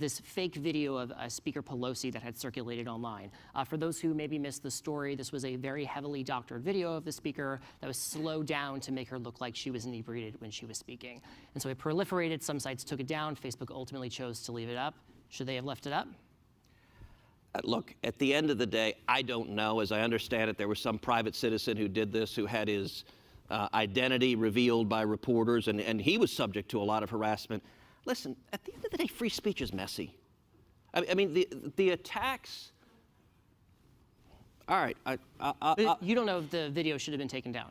this fake video of Speaker Pelosi that had circulated online. For those who maybe missed the story, this was a very heavily doctored video of the speaker that was slowed down to make her look like she was inebriated when she was speaking. And so it proliferated. Some sites took it down. Facebook ultimately chose to leave it up. Should they have left it up? Look, at the end of the day, I don't know. As I understand it, there was some private citizen who did this, who had his identity revealed by reporters, and he was subject to a lot of harassment. Listen, at the end of the day, free speech is messy. I mean, the attacks. All right. You don't know if the video should have been taken down.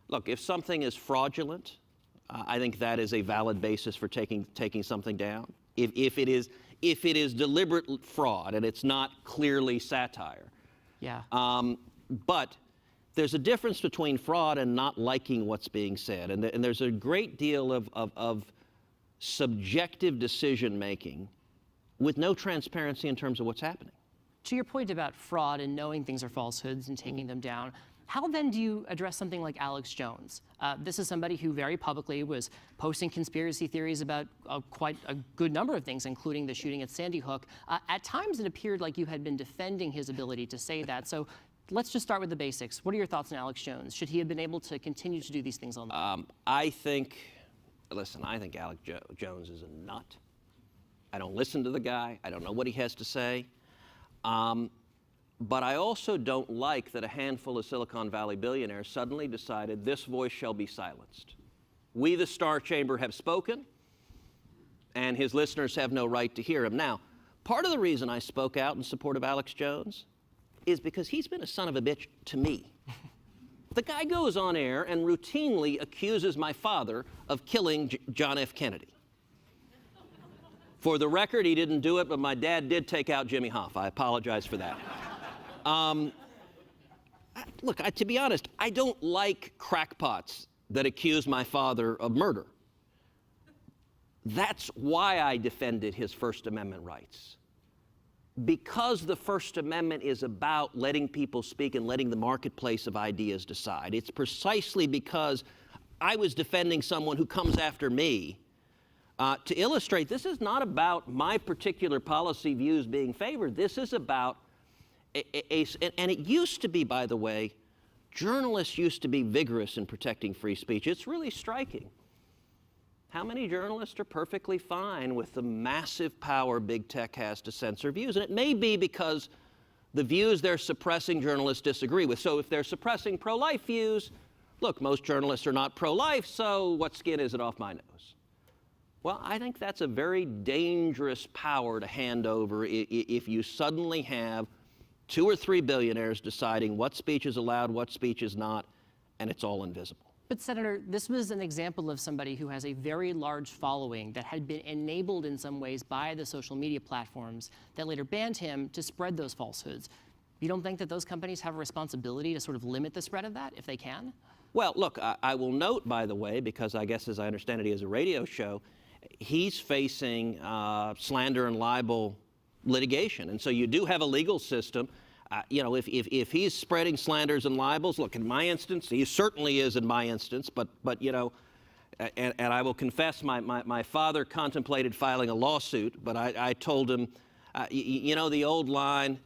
Look, if something is fraudulent, I think that is a valid basis for taking something down. If it is deliberate fraud and it's not clearly satire. Yeah. But there's a difference between fraud and not liking what's being said, and there's a great deal of subjective decision making with no transparency in terms of what's happening. To your point about fraud and knowing things are falsehoods and taking them down, how then do you address something like Alex Jones? This is somebody who very publicly was posting conspiracy theories about quite a good number of things, including the shooting at Sandy Hook. At times, it appeared like you had been defending his ability to say that. So let's just start with the basics. What are your thoughts on Alex Jones? Should he have been able to continue to do these things online? I think Alex Jones is a nut. I don't listen to the guy. I don't know what he has to say. But I also don't like that a handful of Silicon Valley billionaires suddenly decided this voice shall be silenced. We, the Star Chamber, have spoken, and his listeners have no right to hear him. Now, part of the reason I spoke out in support of Alex Jones is because he's been a son of a bitch to me. The guy goes on air and routinely accuses my father of killing John F. Kennedy. For the record, he didn't do it, but my dad did take out Jimmy Hoffa. I apologize for that. Look, to be honest, I don't like crackpots that accuse my father of murder. That's why I defended his First Amendment rights. Because the First Amendment is about letting people speak and letting the marketplace of ideas decide. It's precisely because I was defending someone who comes after me to illustrate this is not about my particular policy views being favored. This is about and it used to be, by the way, journalists used to be vigorous in protecting free speech. It's really striking. How many journalists are perfectly fine with the massive power big tech has to censor views? And it may be because the views they're suppressing journalists disagree with. So if they're suppressing pro-life views, look, most journalists are not pro-life, so what skin is it off my nose? Well, I think that's a very dangerous power to hand over if you suddenly have 2 or 3 billionaires deciding what speech is allowed, what speech is not, and it's all invisible. But Senator, this was an example of somebody who has a very large following that had been enabled in some ways by the social media platforms that later banned him to spread those falsehoods. You don't think that those companies have a responsibility to sort of limit the spread of that if they can? Well, look, I will note, by the way, because I guess as I understand it, he has a radio show, he's facing slander and libel litigation. And so you do have a legal system. You know, if he's spreading slanders and libels, look, in my instance, he certainly is in my instance, but you know, and I will confess, my father contemplated filing a lawsuit, but I told him, you know the old line,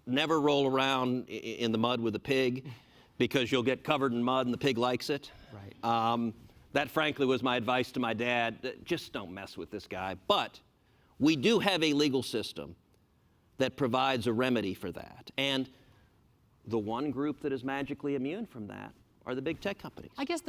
never roll around in the mud with a pig because you'll get covered in mud and the pig likes it. Right. That, frankly, was my advice to my dad. Just don't mess with this guy. But we do have a legal system that provides a remedy for that. And the one group that is magically immune from that are the big tech companies. I guess